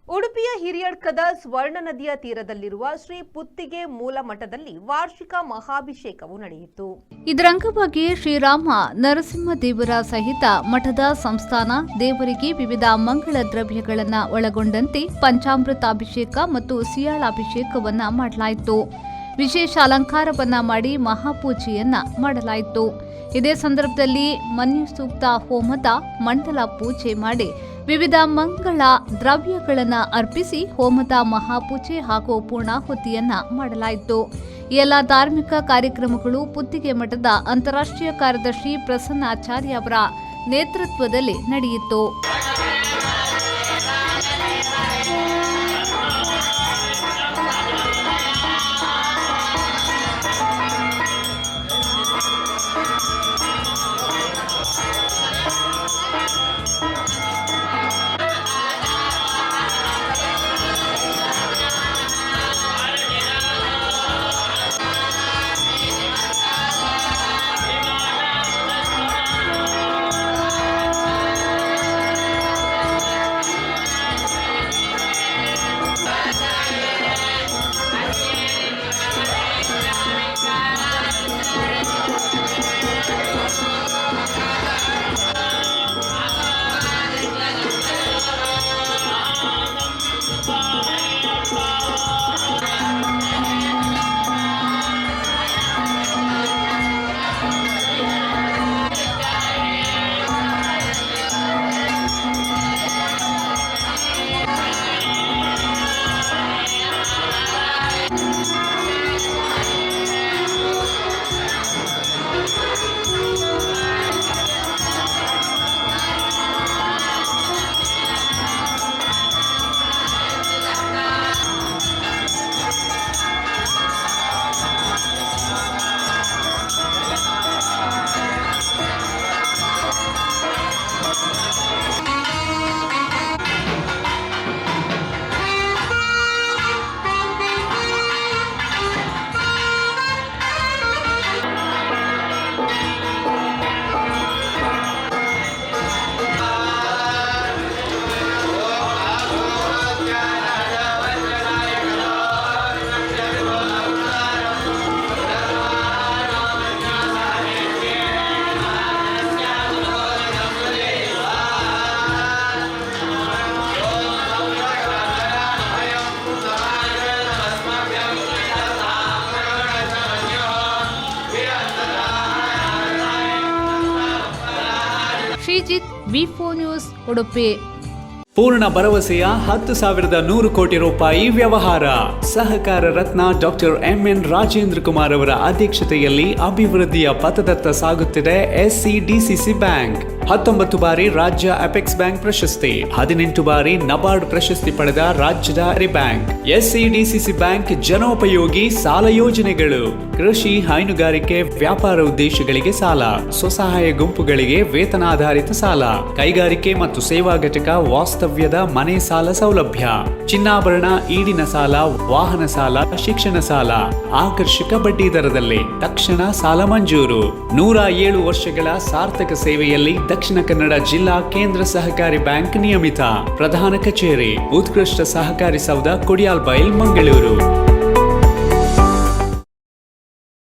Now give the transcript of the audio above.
ಉಡುಪಿಯ ಹಿರಿಯಡ್ಕದ ಸ್ವರ್ಣ ನದಿಯ ತೀರದಲ್ಲಿರುವ ಶ್ರೀ ಪುತ್ತಿಗೆ ಮೂಲ ಮಠದಲ್ಲಿ ವಾರ್ಷಿಕ ಮಹಾಭಿಷೇಕವು ನಡೆಯಿತು. ಇದರ ಅಂಗವಾಗಿ ಶ್ರೀರಾಮ ನರಸಿಂಹದೇವರ ಸಹಿತ ಮಠದ ಸಂಸ್ಥಾನ ದೇವರಿಗೆ ವಿವಿಧ ಮಂಗಳ ದ್ರವ್ಯಗಳನ್ನು ಒಳಗೊಂಡಂತೆ ಪಂಚಾಮೃತಾಭಿಷೇಕ ಮತ್ತು ಸಿಯಾಳಾಭಿಷೇಕವನ್ನ ಮಾಡಲಾಯಿತು. ವಿಶೇಷ ಅಲಂಕಾರವನ್ನ ಮಾಡಿ ಮಹಾಪೂಜೆಯನ್ನ ಮಾಡಲಾಯಿತು. ಇದೇ ಸಂದರ್ಭದಲ್ಲಿ ಮನ್ಯುಸೂಕ್ತ ಹೋಮದ ಮಂಡಲ ಪೂಜೆ ಮಾಡಿ ವಿವಿಧ ಮಂಗಳ ದ್ರವ್ಯಗಳನ್ನು ಅರ್ಪಿಸಿ ಹೋಮದ ಮಹಾಪೂಜೆ ಹಾಗೂ ಪೂರ್ಣಾಹುತಿಯನ್ನ ಮಾಡಲಾಯಿತು. ಈ ಎಲ್ಲ ಧಾರ್ಮಿಕ ಕಾರ್ಯಕ್ರಮಗಳು ಪುತ್ತಿಗೆ ಮಠದ ಅಂತಾರಾಷ್ಟ್ರೀಯ ಕಾರ್ಯದರ್ಶಿ ಪ್ರಸನ್ನಾಚಾರ್ಯ ಅವರ ನೇತೃತ್ವದಲ್ಲಿ ನಡೆಯಿತು. ಶ್ರೀಜಿತ್ ವಿ4 ನ್ಯೂಸ್ ಉಡುಪಿ. ಪೂರ್ಣ ಭರವಸೆಯ 10,100 ಕೋಟಿ ರೂಪಾಯಿ ವ್ಯವಹಾರ. ಸಹಕಾರ ರತ್ನ ಡಾಕ್ಟರ್ ಎಂಎನ್ ರಾಜೇಂದ್ರ ಕುಮಾರ್ ಅವರ ಅಧ್ಯಕ್ಷತೆಯಲ್ಲಿ ಅಭಿವೃದ್ಧಿಯ ಪಥದತ್ತ ಸಾಗುತ್ತಿದೆ ಎಸ್ಸಿಡಿಸಿಸಿ ಬ್ಯಾಂಕ್. 19 ಬಾರಿ ರಾಜ್ಯ ಅಪೆಕ್ಸ್ ಬ್ಯಾಂಕ್ ಪ್ರಶಸ್ತಿ, 18 ಬಾರಿ ನಬಾರ್ಡ್ ಪ್ರಶಸ್ತಿ ಪಡೆದ ರಾಜ್ಯದ ಬ್ಯಾಂಕ್. ಎಸ್ಸಿಡಿಸಿಸಿ ಬ್ಯಾಂಕ್ ಜನೋಪಯೋಗಿ ಸಾಲ ಯೋಜನೆಗಳು, ಕೃಷಿ, ಹೈನುಗಾರಿಕೆ, ವ್ಯಾಪಾರ ಉದ್ದೇಶಗಳಿಗೆ ಸಾಲ, ಸ್ವಸಹಾಯ ಗುಂಪುಗಳಿಗೆ ವೇತನಾಧಾರಿತ ಸಾಲ, ಕೈಗಾರಿಕೆ ಮತ್ತು ಸೇವಾ ಘಟಕ ವಾಸ್ತವ್ಯದ ಮನೆ ಸಾಲ ಸೌಲಭ್ಯ, ಚಿನ್ನಾಭರಣ, ಈಡಿನ ಸಾಲ, ವಾಹನ ಸಾಲ, ಶಿಕ್ಷಣ ಸಾಲ, ಆಕರ್ಷಕ ಬಡ್ಡಿ ದರದಲ್ಲಿ ತಕ್ಷಣ ಸಾಲ ಮಂಜೂರು. 107 ವರ್ಷಗಳ ಸಾರ್ಥಕ ಸೇವೆಯಲ್ಲಿ ದಕ್ಷಿಣ ಕನ್ನಡ ಜಿಲ್ಲಾ ಕೇಂದ್ರ ಸಹಕಾರಿ ಬ್ಯಾಂಕ್ ನಿಯಮಿತ. ಪ್ರಧಾನ ಕಚೇರಿ, ಉತ್ಕೃಷ್ಟ ಸಹಕಾರಿ ಸೌಧ, ಕೊಡಿಯಾಲ್ ಬೈಲ್, ಮಂಗಳೂರು.